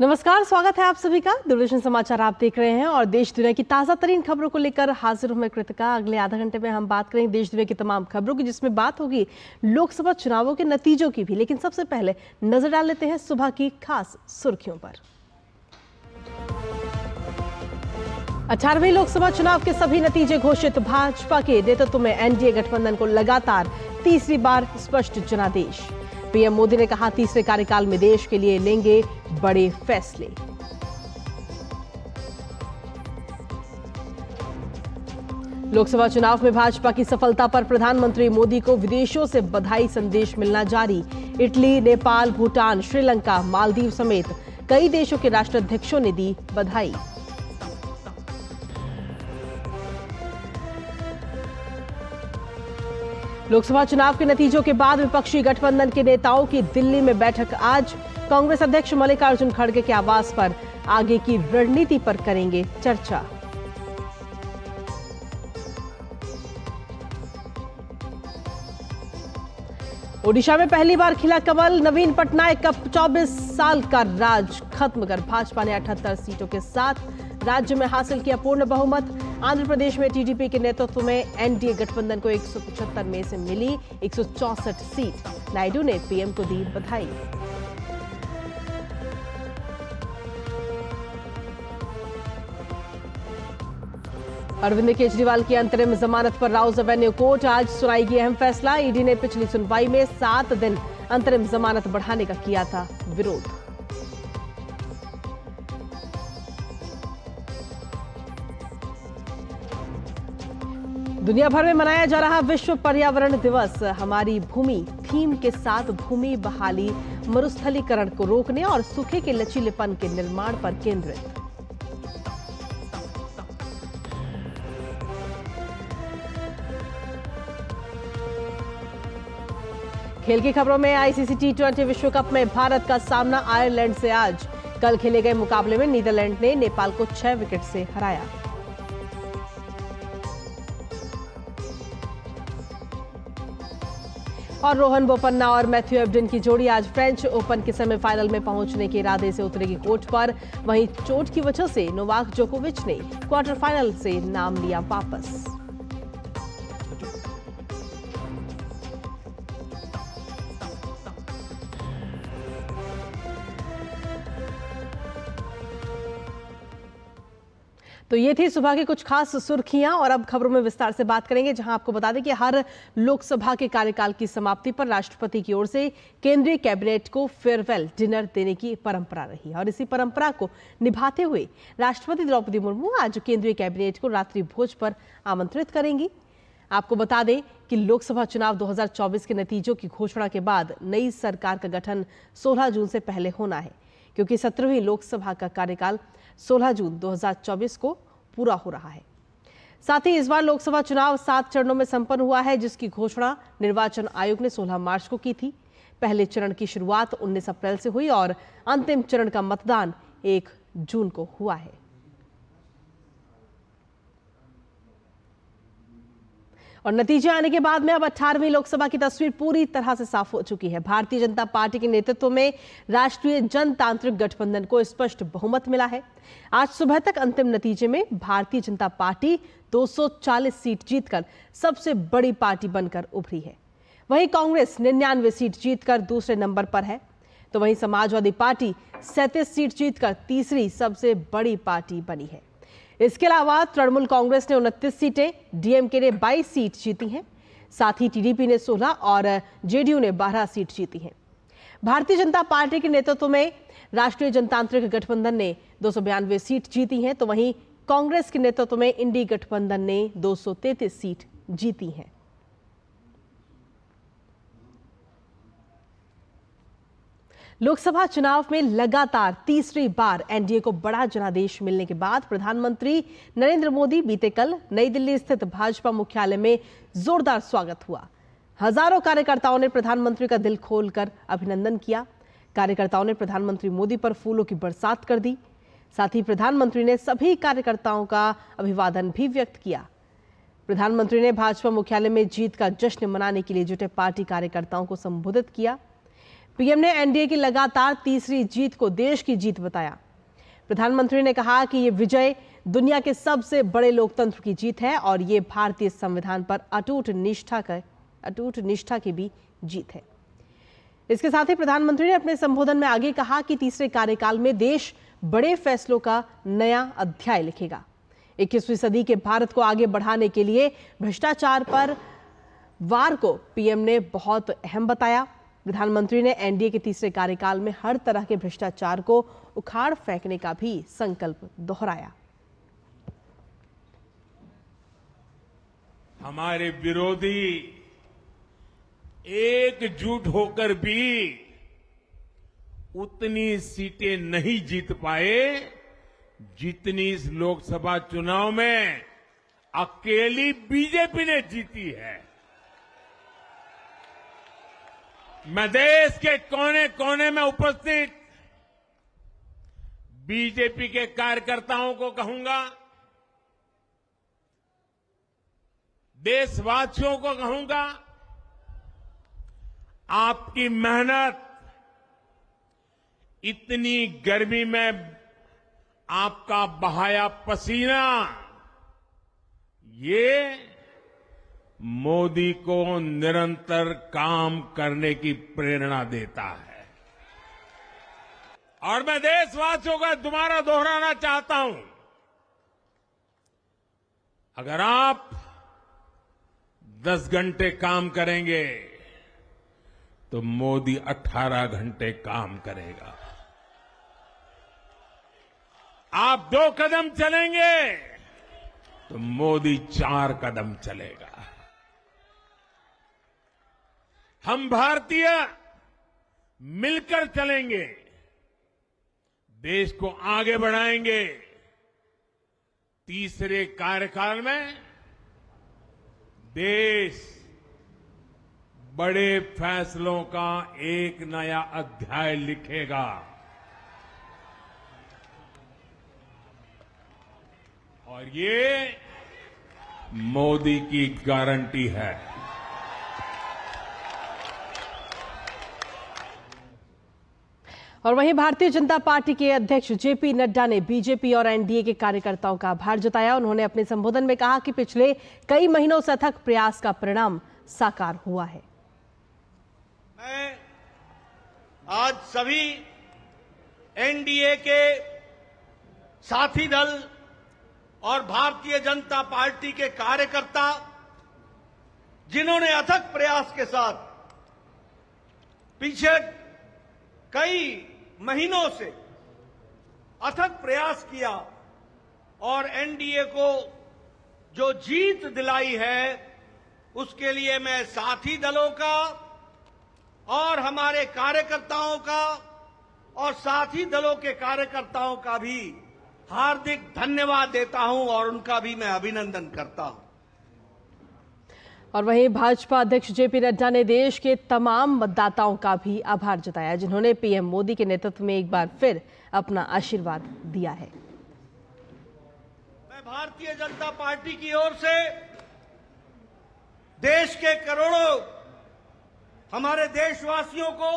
नमस्कार, स्वागत है आप सभी का। दूरदर्शन समाचार आप देख रहे हैं और देश दुनिया की ताजा तरीन खबरों को लेकर हाजिर हूं मैं कृतिका। अगले आधा घंटे में हम बात करेंगे देश दुनिया की तमाम खबरों की, जिसमें बात होगी लोकसभा चुनावों के नतीजों की भी। लेकिन सबसे पहले नजर डाल लेते हैं सुबह की खास सुर्खियों पर। 18वें लोकसभा चुनाव के सभी नतीजे घोषित। भाजपा के नेतृत्व में एनडीए गठबंधन को लगातार तीसरी बार स्पष्ट जनादेश। पीएम मोदी ने कहा, तीसरे कार्यकाल में देश के लिए लेंगे बड़े फैसले। लोकसभा चुनाव में भाजपा की सफलता पर प्रधानमंत्री मोदी को विदेशों से बधाई संदेश मिलना जारी। इटली, नेपाल, भूटान, श्रीलंका, मालदीव समेत कई देशों के राष्ट्राध्यक्षों ने दी बधाई। लोकसभा चुनाव के नतीजों के बाद विपक्षी गठबंधन के नेताओं की दिल्ली में बैठक आज। कांग्रेस अध्यक्ष मल्लिकार्जुन खड़गे के आवास पर आगे की रणनीति पर करेंगे चर्चा। ओडिशा में पहली बार खिला कमल। नवीन पटनायक का 24 साल का राज खत्म कर भाजपा ने 78 सीटों के साथ राज्य में हासिल किया पूर्ण बहुमत। आंध्र प्रदेश में टीडीपी के नेतृत्व में एनडीए गठबंधन को 175 में से मिली 164 सीट। नायडू ने पीएम को दी बधाई। अरविंद केजरीवाल की अंतरिम जमानत पर राउज एवेन्यू कोर्ट आज सुनाएगी अहम फैसला। ईडी ने पिछली सुनवाई में 7 दिन अंतरिम जमानत बढ़ाने का किया था विरोध। दुनिया भर में मनाया जा रहा विश्व पर्यावरण दिवस। हमारी भूमि थीम के साथ भूमि बहाली, मरुस्थलीकरण को रोकने और सूखे के लचीलेपन के निर्माण पर केंद्रित। खेल की खबरों में आईसीसी टी20 विश्व कप में भारत का सामना आयरलैंड से आज। कल खेले गए मुकाबले में नीदरलैंड ने नेपाल को 6 विकेट से हराया। और रोहन बोपन्ना और मैथ्यू एबडन की जोड़ी आज फ्रेंच ओपन के सेमीफाइनल में पहुंचने के इरादे से उतरेगी कोर्ट पर। वहीं चोट की वजह से नोवाक जोकोविच ने क्वार्टर फाइनल से नाम लिया वापस। तो ये थी सुबह की कुछ खास सुर्खियां और अब खबरों में विस्तार से बात करेंगे, जहां आपको बता दें कि हर लोकसभा के कार्यकाल की समाप्ति पर राष्ट्रपति की ओर से केंद्रीय कैबिनेट को फेयरवेल डिनर देने की परंपरा रही है। और इसी परंपरा को निभाते हुए राष्ट्रपति द्रौपदी मुर्मू आज केंद्रीय कैबिनेट को रात्रि भोज पर आमंत्रित करेंगी। आपको बता दें कि लोकसभा चुनाव 2024 के नतीजों की घोषणा के बाद नई सरकार का गठन 16 जून से पहले होना है, क्योंकि 17वीं लोकसभा का कार्यकाल 16 जून 2024 को पूरा हो रहा है। साथ ही इस बार लोकसभा चुनाव 7 चरणों में संपन्न हुआ है, जिसकी घोषणा निर्वाचन आयोग ने 16 मार्च को की थी। पहले चरण की शुरुआत 19 अप्रैल से हुई और अंतिम चरण का मतदान 1 जून को हुआ है। और नतीजे आने के बाद में अब 18वीं लोकसभा की तस्वीर पूरी तरह से साफ हो चुकी है। भारतीय जनता पार्टी के नेतृत्व में राष्ट्रीय जनतांत्रिक गठबंधन को स्पष्ट बहुमत मिला है। आज सुबह तक अंतिम नतीजे में भारतीय जनता पार्टी 240 सीट जीतकर सबसे बड़ी पार्टी बनकर उभरी है। वहीं कांग्रेस 99 सीट जीतकर दूसरे नंबर पर है, तो वहीं समाजवादी पार्टी 37 सीट जीतकर तीसरी सबसे बड़ी पार्टी बनी है। इसके अलावा तृणमूल कांग्रेस ने 29 सीटें, डीएमके ने 22 सीट जीती हैं। साथ ही टीडीपी ने 16 और जेडीयू ने 12 सीट जीती हैं। भारतीय जनता पार्टी के नेतृत्व में राष्ट्रीय जनतांत्रिक गठबंधन ने 292 सीट जीती हैं, तो वहीं कांग्रेस के नेतृत्व में इंडी गठबंधन ने 233 सीट जीती हैं। लोकसभा चुनाव में लगातार तीसरी बार एनडीए को बड़ा जनादेश मिलने के बाद प्रधानमंत्री नरेंद्र मोदी बीते कल नई दिल्ली स्थित भाजपा मुख्यालय में जोरदार स्वागत हुआ। हजारों कार्यकर्ताओं ने प्रधानमंत्री का दिल खोलकर अभिनंदन किया। कार्यकर्ताओं ने प्रधानमंत्री मोदी पर फूलों की बरसात कर दी। साथ ही प्रधानमंत्री ने सभी कार्यकर्ताओं का अभिवादन भी व्यक्त किया। प्रधानमंत्री ने भाजपा मुख्यालय में जीत का जश्न मनाने के लिए जुटे पार्टी कार्यकर्ताओं को संबोधित किया। पीएम ने एनडीए की लगातार तीसरी जीत को देश की जीत बताया। प्रधानमंत्री ने कहा कि ये विजय दुनिया के सबसे बड़े लोकतंत्र की जीत है और ये भारतीय संविधान पर अटूट निष्ठा की भी जीत है। इसके साथ ही प्रधानमंत्री ने अपने संबोधन में आगे कहा कि तीसरे कार्यकाल में देश बड़े फैसलों का नया अध्याय लिखेगा। 21वीं सदी के भारत को आगे बढ़ाने के लिए भ्रष्टाचार पर वार को पीएम ने बहुत अहम बताया। प्रधानमंत्री ने एनडीए के तीसरे कार्यकाल में हर तरह के भ्रष्टाचार को उखाड़ फेंकने का भी संकल्प दोहराया। हमारे विरोधी एकजुट होकर भी उतनी सीटें नहीं जीत पाए जितनी इस लोकसभा चुनाव में अकेली बीजेपी ने जीती है। मैं देश के कोने कोने में उपस्थित बीजेपी के कार्यकर्ताओं को कहूंगा, देशवासियों को कहूंगा, आपकी मेहनत, इतनी गर्मी में आपका बहाया पसीना, ये मोदी को निरंतर काम करने की प्रेरणा देता है। और मैं देशवासियों का दोबारा दोहराना चाहता हूं, अगर आप 10 घंटे काम करेंगे तो मोदी 18 घंटे काम करेगा। आप 2 कदम चलेंगे तो मोदी 4 कदम चलेगा। हम भारतीय मिलकर चलेंगे, देश को आगे बढ़ाएंगे। तीसरे कार्यकाल में देश बड़े फैसलों का एक नया अध्याय लिखेगा। और ये मोदी की गारंटी है। और वहीं भारतीय जनता पार्टी के अध्यक्ष जेपी नड्डा ने बीजेपी और एनडीए के कार्यकर्ताओं का आभार जताया। उन्होंने अपने संबोधन में कहा कि पिछले कई महीनों से अथक प्रयास का परिणाम साकार हुआ है। मैं आज सभी एनडीए के साथी दल और भारतीय जनता पार्टी के कार्यकर्ता, जिन्होंने अथक प्रयास के साथ पीछे कई महीनों से अथक प्रयास किया और एनडीए को जो जीत दिलाई है, उसके लिए मैं साथी दलों का और हमारे कार्यकर्ताओं का और साथी दलों के कार्यकर्ताओं का भी हार्दिक धन्यवाद देता हूं और उनका भी मैं अभिनंदन करता हूं। और वहीं भाजपा अध्यक्ष जेपी नड्डा ने देश के तमाम मतदाताओं का भी आभार जताया, जिन्होंने पीएम मोदी के नेतृत्व में एक बार फिर अपना आशीर्वाद दिया है। मैं भारतीय जनता पार्टी की ओर से देश के करोड़ों हमारे देशवासियों को,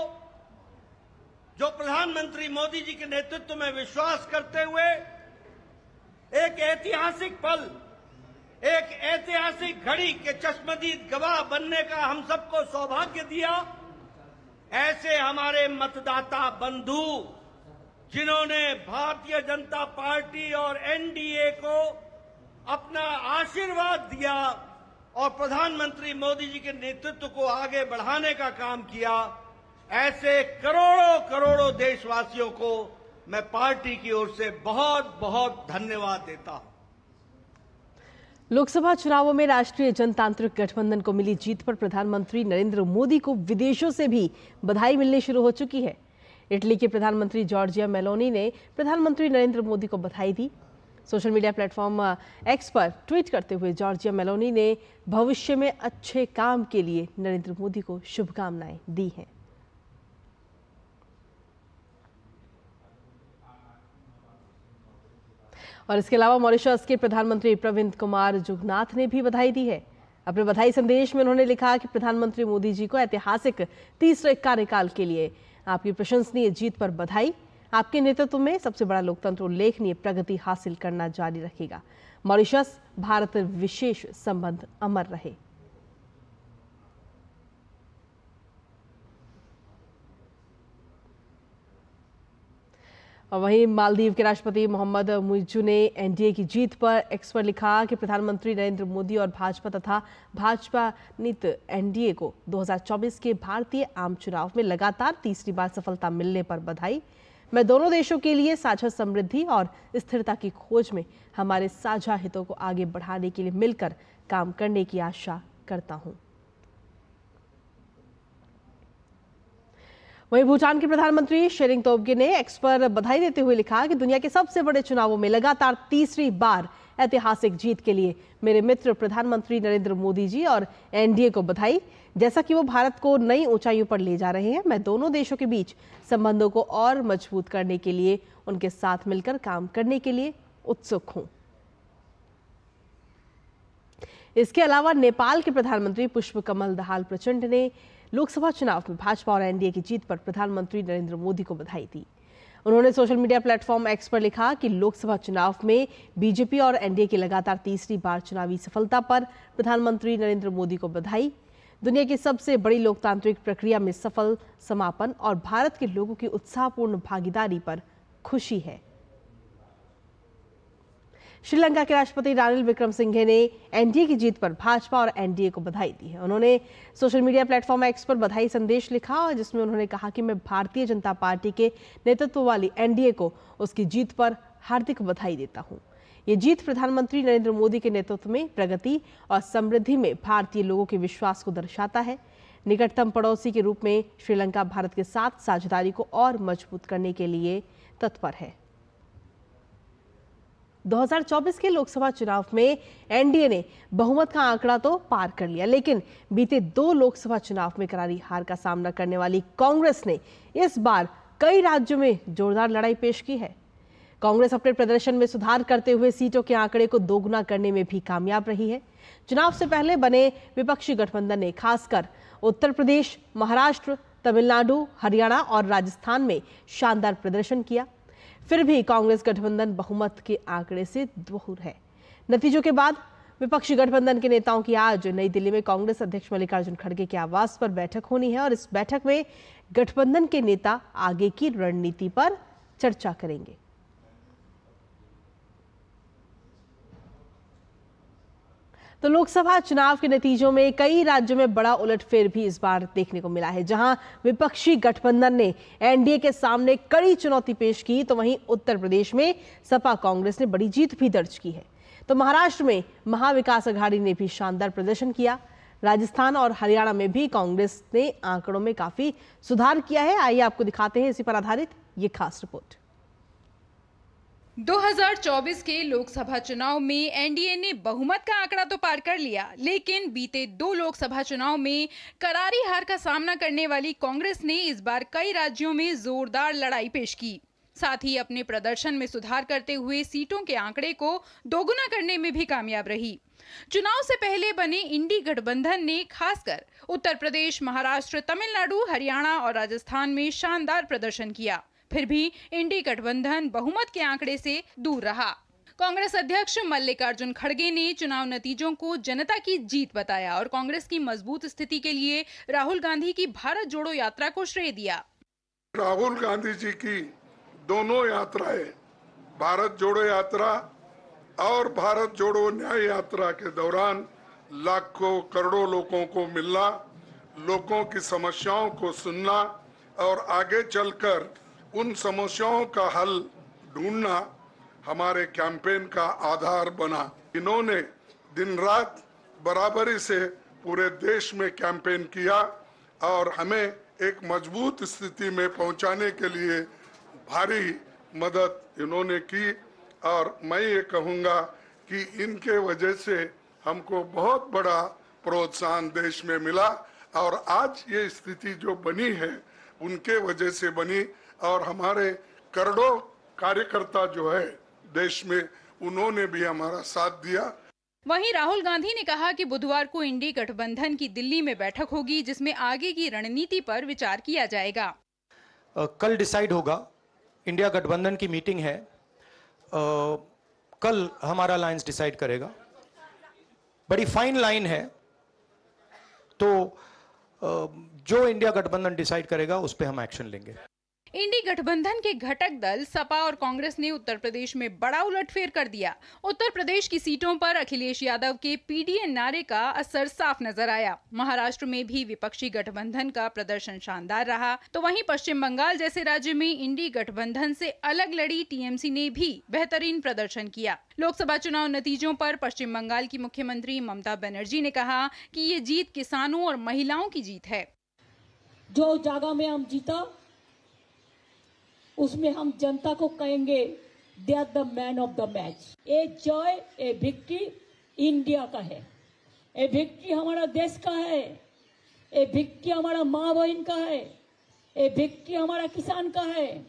जो प्रधानमंत्री मोदी जी के नेतृत्व में विश्वास करते हुए एक ऐतिहासिक पल, एक ऐतिहासिक घड़ी के चश्मदीद गवाह बनने का हम सबको सौभाग्य दिया, ऐसे हमारे मतदाता बंधु, जिन्होंने भारतीय जनता पार्टी और एनडीए को अपना आशीर्वाद दिया और प्रधानमंत्री मोदी जी के नेतृत्व को आगे बढ़ाने का काम किया, ऐसे करोड़ों करोड़ों देशवासियों को मैं पार्टी की ओर से बहुत बहुत धन्यवाद देता हूं। लोकसभा चुनावों में राष्ट्रीय जनतांत्रिक गठबंधन को मिली जीत पर प्रधानमंत्री नरेंद्र मोदी को विदेशों से भी बधाई मिलनी शुरू हो चुकी है। इटली के प्रधानमंत्री जॉर्जिया मेलोनी ने प्रधानमंत्री नरेंद्र मोदी को बधाई दी। सोशल मीडिया प्लेटफॉर्म एक्स पर ट्वीट करते हुए जॉर्जिया मेलोनी ने भविष्य में अच्छे काम के लिए नरेंद्र मोदी को शुभकामनाएं दी हैं। और इसके अलावा मॉरिशस के प्रधानमंत्री प्रविंद कुमार जुगनाथ ने भी बधाई दी है। अपने बधाई संदेश में उन्होंने लिखा कि प्रधानमंत्री मोदी जी को ऐतिहासिक तीसरे कार्यकाल के लिए आपकी प्रशंसनीय जीत पर बधाई। आपके नेतृत्व में सबसे बड़ा लोकतंत्र उल्लेखनीय प्रगति हासिल करना जारी रखेगा। मॉरिशस भारत विशेष संबंध अमर रहे। और वहीं मालदीव के राष्ट्रपति मोहम्मद मुइज्जू ने एनडीए की जीत पर एक्स पर लिखा कि प्रधानमंत्री नरेंद्र मोदी और भाजपा तथा भाजपा नीत एनडीए को 2024 के भारतीय आम चुनाव में लगातार तीसरी बार सफलता मिलने पर बधाई। मैं दोनों देशों के लिए साझा समृद्धि और स्थिरता की खोज में हमारे साझा हितों को आगे बढ़ाने के लिए मिलकर काम करने की आशा करता हूं। वहीं भूटान के प्रधानमंत्री शेरिंग तोब्गे ने एक्स पर बधाई देते हुए लिखा कि दुनिया के सबसे बड़े चुनावों में लगातार तीसरी बार ऐतिहासिक जीत के लिए मेरे मित्र प्रधानमंत्री नरेंद्र मोदी जी और एनडीए को बधाई। जैसा कि वो भारत को नई ऊंचाइयों पर ले जा रहे हैं, मैं दोनों देशों के बीच संबंधों को और मजबूत करने के लिए उनके साथ मिलकर काम करने के लिए उत्सुक हूं। इसके अलावा नेपाल के प्रधानमंत्री पुष्पकमल दाहाल प्रचंड ने लोकसभा चुनाव में भाजपा और एनडीए की जीत पर प्रधानमंत्री नरेंद्र मोदी को बधाई दी। उन्होंने सोशल मीडिया प्लेटफॉर्म एक्स पर लिखा कि लोकसभा चुनाव में बीजेपी और एनडीए की लगातार तीसरी बार चुनावी सफलता पर प्रधानमंत्री नरेंद्र मोदी को बधाई। दुनिया की सबसे बड़ी लोकतांत्रिक प्रक्रिया में सफल समापन और भारत के लोगों की उत्साहपूर्ण भागीदारी पर खुशी है। श्रीलंका के राष्ट्रपति रानिल विक्रमसिंघे ने एनडीए की जीत पर भाजपा और एनडीए को बधाई दी है। उन्होंने सोशल मीडिया प्लेटफॉर्म एक्स पर बधाई संदेश लिखा और जिसमें उन्होंने कहा कि मैं भारतीय जनता पार्टी के नेतृत्व वाली एनडीए को उसकी जीत पर हार्दिक बधाई देता हूं। ये जीत प्रधानमंत्री नरेंद्र मोदी के नेतृत्व में प्रगति और समृद्धि में भारतीय लोगों के विश्वास को दर्शाता है। निकटतम पड़ोसी के रूप में श्रीलंका भारत के साथ साझेदारी को और मजबूत करने के लिए तत्पर है। 2024 के लोकसभा चुनाव में एनडीए ने बहुमत का आंकड़ा तो पार कर लिया, लेकिन बीते 2 लोकसभा चुनाव में करारी हार का सामना करने वाली कांग्रेस ने इस बार कई राज्यों में जोरदार लड़ाई पेश की है। कांग्रेस अपने प्रदर्शन में सुधार करते हुए सीटों के आंकड़े को दोगुना करने में भी कामयाब रही है। चुनाव से पहले बने विपक्षी गठबंधन ने खासकर उत्तर प्रदेश, महाराष्ट्र, तमिलनाडु, हरियाणा और राजस्थान में शानदार प्रदर्शन किया। फिर भी कांग्रेस गठबंधन बहुमत के आंकड़े से दूर है। नतीजों के बाद विपक्षी गठबंधन के नेताओं की आज नई दिल्ली में कांग्रेस अध्यक्ष मल्लिकार्जुन खड़गे के आवास पर बैठक होनी है और इस बैठक में गठबंधन के नेता आगे की रणनीति पर चर्चा करेंगे। तो लोकसभा चुनाव के नतीजों में कई राज्यों में बड़ा उलटफेर भी इस बार देखने को मिला है। जहां विपक्षी गठबंधन ने एनडीए के सामने कड़ी चुनौती पेश की, तो वहीं उत्तर प्रदेश में सपा कांग्रेस ने बड़ी जीत भी दर्ज की है। तो महाराष्ट्र में महाविकास अघाड़ी ने भी शानदार प्रदर्शन किया। राजस्थान और हरियाणा में भी कांग्रेस ने आंकड़ों में काफी सुधार किया है। आइए आपको दिखाते हैं इसी पर आधारित ये खास रिपोर्ट। 2024 के लोकसभा चुनाव में एनडीए ने बहुमत का आंकड़ा तो पार कर लिया, लेकिन बीते 2 लोकसभा चुनाव में करारी हार का सामना करने वाली कांग्रेस ने इस बार कई राज्यों में जोरदार लड़ाई पेश की। साथ ही अपने प्रदर्शन में सुधार करते हुए सीटों के आंकड़े को दोगुना करने में भी कामयाब रही। चुनाव से पहले बने इंडी गठबंधन ने खासकर उत्तर प्रदेश, महाराष्ट्र, तमिलनाडु, हरियाणा और राजस्थान में शानदार प्रदर्शन किया। फिर भी इंडी गठबंधन बहुमत के आंकड़े से दूर रहा। कांग्रेस अध्यक्ष मल्लिकार्जुन खड़गे ने चुनाव नतीजों को जनता की जीत बताया और कांग्रेस की मजबूत स्थिति के लिए राहुल गांधी की भारत जोड़ो यात्रा को श्रेय दिया। राहुल गांधी जी की दोनों यात्राएं, भारत जोड़ो यात्रा और भारत जोड़ो न्याय यात्रा के दौरान लाखों करोड़ों लोगों को मिलना, लोगों की समस्याओं को सुनना और आगे चलकर उन समस्याओं का हल ढूंढना हमारे कैंपेन का आधार बना। इन्होंने दिन रात बराबरी से पूरे देश में कैंपेन किया और हमें एक मजबूत स्थिति में पहुंचाने के लिए भारी मदद इन्होंने की और मैं ये कहूँगा कि इनके वजह से हमको बहुत बड़ा प्रोत्साहन देश में मिला और आज ये स्थिति जो बनी है उनके वजह से बनी और हमारे करोड़ों कार्यकर्ता जो है देश में उन्होंने भी हमारा साथ दिया। वहीं राहुल गांधी ने कहा कि बुधवार को इंडी गठबंधन की दिल्ली में बैठक होगी जिसमें आगे की रणनीति पर विचार किया जाएगा। कल डिसाइड होगा, इंडिया गठबंधन की मीटिंग है, कल हमारा अलायंस डिसाइड करेगा। बड़ी फाइन लाइन है, तो जो इंडिया गठबंधन डिसाइड करेगा उस पर हम एक्शन लेंगे। इंडी गठबंधन के घटक दल सपा और कांग्रेस ने उत्तर प्रदेश में बड़ा उलटफेर कर दिया। उत्तर प्रदेश की सीटों पर अखिलेश यादव के पीडीए नारे का असर साफ नजर आया। महाराष्ट्र में भी विपक्षी गठबंधन का प्रदर्शन शानदार रहा, तो वहीं पश्चिम बंगाल जैसे राज्य में इंडी गठबंधन से अलग लड़ी टीएमसी ने भी बेहतरीन प्रदर्शन किया। लोकसभा चुनाव नतीजों पर पश्चिम बंगाल की मुख्यमंत्री ममता बनर्जी ने कहा कि ये जीत किसानों और महिलाओं की जीत है। जो जगह में हम जीता उसमें हम जनता को कहेंगे they are the man of the match. A joy, a victory India का है, ए विक्ट्री हमारा देश का है, ए विक्ट्री हमारा माँ बहन का है, ए विक्ट्री हमारा किसान का है।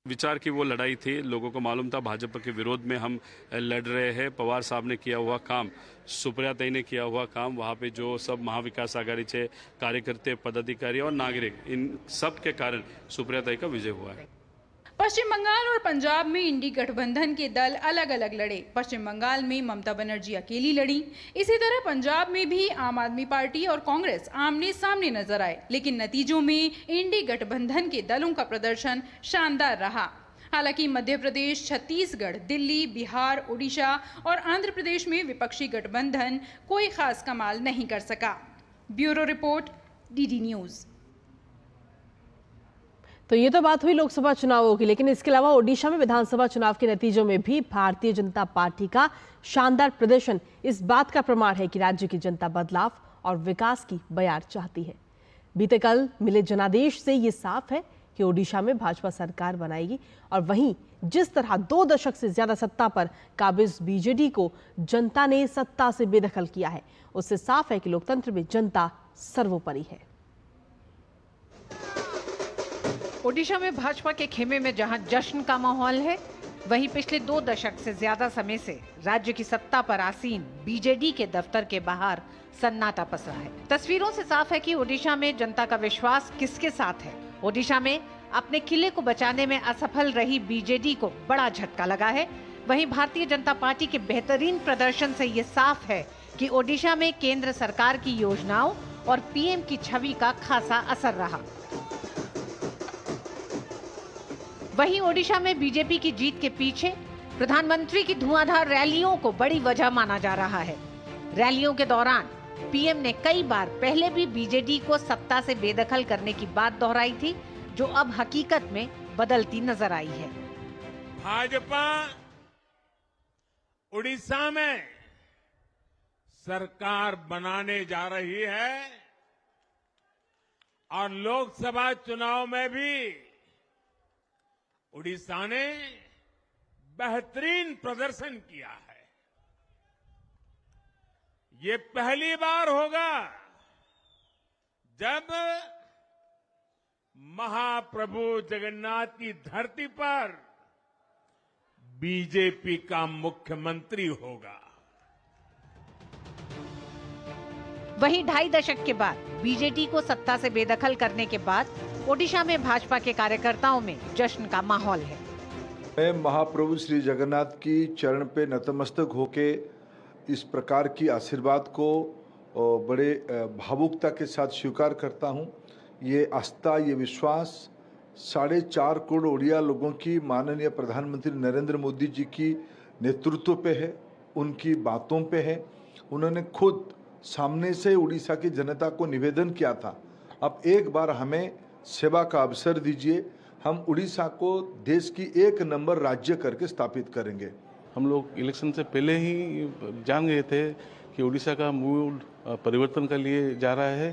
विचार की वो लड़ाई थी, लोगों को मालूम था भाजपा के विरोध में हम लड़ रहे हैं। पवार साहब ने किया हुआ काम, सुप्रिया ताई ने किया हुआ काम, वहाँ पे जो सब महाविकास आघाड़ी से कार्यकर्ता, पदाधिकारी और नागरिक, इन सब के कारण सुप्रिया ताई का विजय हुआ है। पश्चिम बंगाल और पंजाब में इंडी गठबंधन के दल अलग अलग लड़े। पश्चिम बंगाल में ममता बनर्जी अकेली लड़ी। इसी तरह पंजाब में भी आम आदमी पार्टी और कांग्रेस आमने सामने नजर आए, लेकिन नतीजों में इंडी गठबंधन के दलों का प्रदर्शन शानदार रहा। हालांकि मध्य प्रदेश, छत्तीसगढ़, दिल्ली, बिहार, उड़ीसा और आंध्र प्रदेश में विपक्षी गठबंधन कोई खास कमाल नहीं कर सका। Bureau report, DD news. तो ये तो बात हुई लोकसभा चुनावों की, लेकिन इसके अलावा ओडिशा में विधानसभा चुनाव के नतीजों में भी भारतीय जनता पार्टी का शानदार प्रदर्शन इस बात का प्रमाण है कि राज्य की जनता बदलाव और विकास की बयार चाहती है। बीते कल मिले जनादेश से ये साफ है कि ओडिशा में भाजपा सरकार बनाएगी, और वहीं जिस तरह 2 दशक से ज्यादा सत्ता पर काबिज बीजेडी को जनता ने सत्ता से बेदखल किया है, उससे साफ है कि लोकतंत्र में जनता सर्वोपरि है। ओडिशा में भाजपा के खेमे में जहां जश्न का माहौल है, वहीं पिछले 2 दशक से ज्यादा समय से राज्य की सत्ता पर आसीन बीजेडी के दफ्तर के बाहर सन्नाटा पसरा है। तस्वीरों से साफ है कि ओडिशा में जनता का विश्वास किसके साथ है। ओडिशा में अपने किले को बचाने में असफल रही बीजेडी को बड़ा झटका लगा है। वहीं भारतीय जनता पार्टी के बेहतरीन प्रदर्शन से ये साफ है कि ओडिशा में केंद्र सरकार की योजनाओं और पीएम की छवि का खासा असर रहा। वहीं ओडिशा में बीजेपी की जीत के पीछे प्रधानमंत्री की धुआंधार रैलियों को बड़ी वजह माना जा रहा है। रैलियों के दौरान पीएम ने कई बार पहले भी बीजेडी को सत्ता से बेदखल करने की बात दोहराई थी, जो अब हकीकत में बदलती नजर आई है। भाजपा उड़ीसा में सरकार बनाने जा रही है और लोकसभा चुनाव में भी उड़ीसा ने बेहतरीन प्रदर्शन किया है। ये पहली बार होगा जब महाप्रभु जगन्नाथ की धरती पर बीजेपी का मुख्यमंत्री होगा। वहीं 2.5 दशक के बाद बीजेडी को सत्ता से बेदखल करने के बाद ओडिशा में भाजपा के कार्यकर्ताओं में जश्न का माहौल है। मैं महाप्रभु श्री जगन्नाथ की चरण पे नतमस्तक होके इस प्रकार की आशीर्वाद को बड़े भावुकता के साथ स्वीकार करता हूं। ये आस्था, ये विश्वास 4.5 करोड़ ओडिया लोगों की माननीय प्रधानमंत्री नरेंद्र मोदी जी की नेतृत्व पे है, उनकी बातों पे है। उन्होंने खुद सामने से उड़ीसा की जनता को निवेदन किया था, अब एक बार हमें सेवा का अवसर दीजिए, हम उड़ीसा को देश की 1 नंबर राज्य करके स्थापित करेंगे। हम लोग इलेक्शन से पहले ही जान गए थे कि उड़ीसा का मूड परिवर्तन के लिए जा रहा है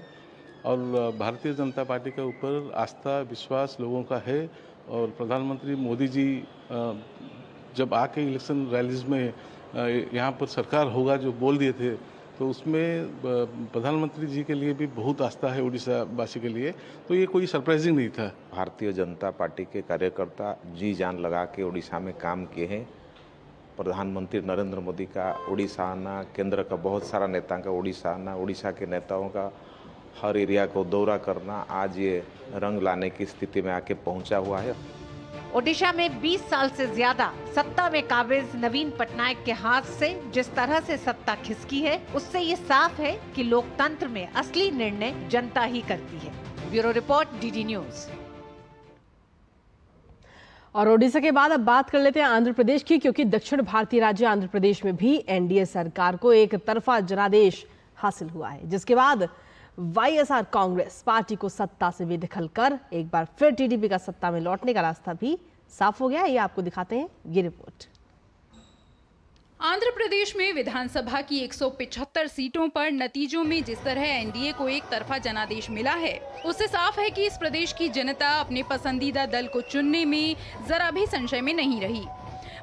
और भारतीय जनता पार्टी के ऊपर आस्था विश्वास लोगों का है। और प्रधानमंत्री मोदी जी जब आके इलेक्शन रैलीज में यहाँ पर सरकार होगा जो बोल दिए थे, तो उसमें प्रधानमंत्री जी के लिए भी बहुत आस्था है उड़ीसा वासी के लिए, तो ये कोई सरप्राइजिंग नहीं था। भारतीय जनता पार्टी के कार्यकर्ता जी जान लगा के उड़ीसा में काम किए हैं। प्रधानमंत्री नरेंद्र मोदी का उड़ीसा आना, केंद्र का बहुत सारा नेताओं का उड़ीसा आना, उड़ीसा के नेताओं का हर एरिया को दौरा करना आज ये रंग लाने की स्थिति में आके पहुंचा हुआ है। ओडिशा में 20 साल से ज्यादा सत्ता में काबिज नवीन पटनायक के हाथ से जिस तरह से सत्ता खिसकी है, उससे ये साफ है कि लोकतंत्र में असली निर्णय जनता ही करती है। Bureau report, DD news. और ओडिशा के बाद अब बात कर लेते हैं आंध्र प्रदेश की, क्योंकि दक्षिण भारतीय राज्य आंध्र प्रदेश में भी एनडीए सरकार को एक तरफा जनादेश हासिल हुआ है, जिसके बाद वाईएसआर कांग्रेस पार्टी को सत्ता से बेदखल कर एक बार फिर टीडीपी का सत्ता में लौटने का रास्ता भी साफ हो गया। ये आपको दिखाते हैं ये रिपोर्ट। आंध्र प्रदेश में विधानसभा की 175 सीटों पर नतीजों में जिस तरह एनडीए को एक तरफा जनादेश मिला है, उससे साफ है कि इस प्रदेश की जनता अपने पसंदीदा दल को चुनने में जरा भी संशय में नहीं रही।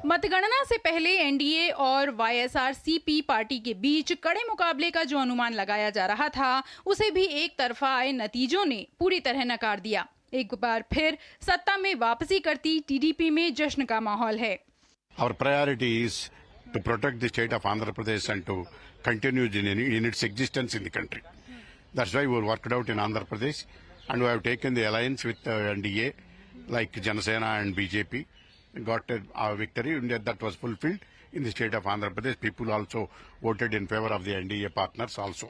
मतगणना से पहले एनडीए और वाईएसआर-सीपी पार्टी के बीच कड़े मुकाबले का जो अनुमान लगाया जा रहा था, उसे भी एक तरफा आए नतीजों ने पूरी तरह नकार दिया। एक बार फिर सत्ता में वापसी करती टीडीपी में जश्न का माहौल है। Our priority is to protect the state of Andhra Pradesh and to continue in its existence in the country. That's why we worked out in Andhra Pradesh and we have taken the alliance with NDA like Janasena and BJP. Got our victory that was fulfilled in the state of Andhra Pradesh. People also voted in favor of the NDA partners also.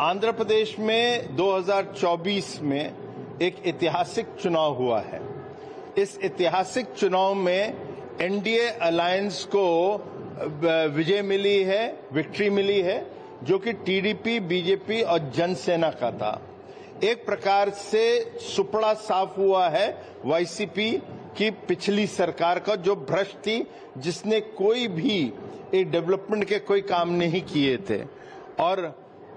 Andhra Pradesh में 2024 में एक ऐतिहासिक चुनाव हुआ है। इस ऐतिहासिक चुनाव में एनडीए अलायंस को विजय मिली है, विक्ट्री मिली है, जो कि टीडीपी, बीजेपी और जनसेना का था। एक प्रकार से सुपड़ा साफ हुआ है वाईसीपी की पिछली सरकार का, जो भ्रष्ट थी, जिसने कोई भी एक डेवलपमेंट के कोई काम नहीं किए थे। और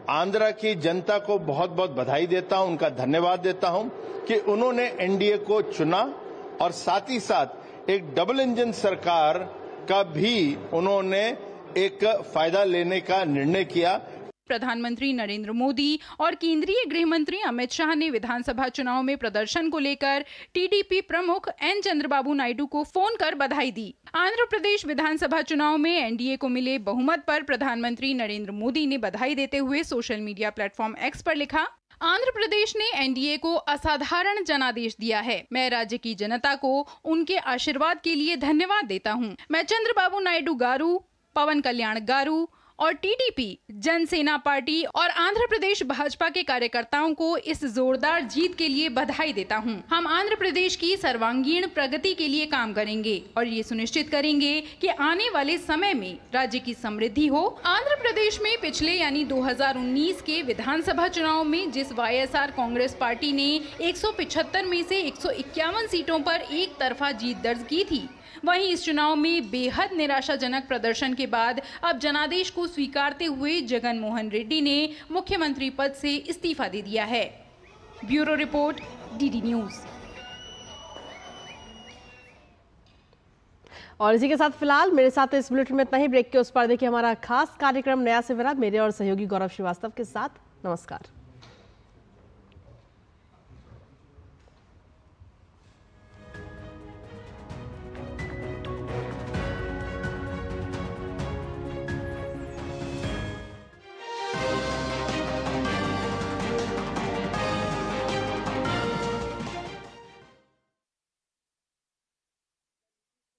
आंध्र की जनता को बहुत बहुत बधाई देता हूं, उनका धन्यवाद देता हूं कि उन्होंने एनडीए को चुना और साथ ही साथ एक डबल इंजन सरकार का भी उन्होंने एक फायदा लेने का निर्णय किया। प्रधानमंत्री नरेंद्र मोदी और केंद्रीय गृह मंत्री अमित शाह ने विधानसभा चुनाव में प्रदर्शन को लेकर टीडीपी प्रमुख एन चंद्रबाबू नायडू को फोन कर बधाई दी। आंध्र प्रदेश विधानसभा चुनाव में एनडीए को मिले बहुमत पर प्रधानमंत्री नरेंद्र मोदी ने बधाई देते हुए सोशल मीडिया प्लेटफॉर्म एक्स पर लिखा, आंध्र प्रदेश ने एनडीए को असाधारण जनादेश दिया है। मैं राज्य की जनता को उनके आशीर्वाद के लिए धन्यवाद देता हूँ। मैं चंद्रबाबू नायडू गारू, पवन कल्याण गारू और टीडीपी, जनसेना पार्टी और आंध्र प्रदेश भाजपा के कार्यकर्ताओं को इस जोरदार जीत के लिए बधाई देता हूं। हम आंध्र प्रदेश की सर्वांगीण प्रगति के लिए काम करेंगे और ये सुनिश्चित करेंगे कि आने वाले समय में राज्य की समृद्धि हो। आंध्र प्रदेश में पिछले यानी 2019 के विधानसभा चुनाव में जिस वाईएसआर कांग्रेस पार्टी ने 175 में से 151 सीटों पर एक तरफा जीत दर्ज की थी, वहीं इस चुनाव में बेहद निराशाजनक प्रदर्शन के बाद अब जनादेश को स्वीकारते हुए जगन मोहन रेड्डी ने मुख्यमंत्री पद से इस्तीफा दे दिया है। Bureau report, DD news. और इसी के साथ फिलहाल मेरे साथ इस बुलेटिन में इतना ही। ब्रेक के उस पर देखिए हमारा खास कार्यक्रम नया सवेरा मेरे और सहयोगी गौरव श्रीवास्तव के साथ। नमस्कार।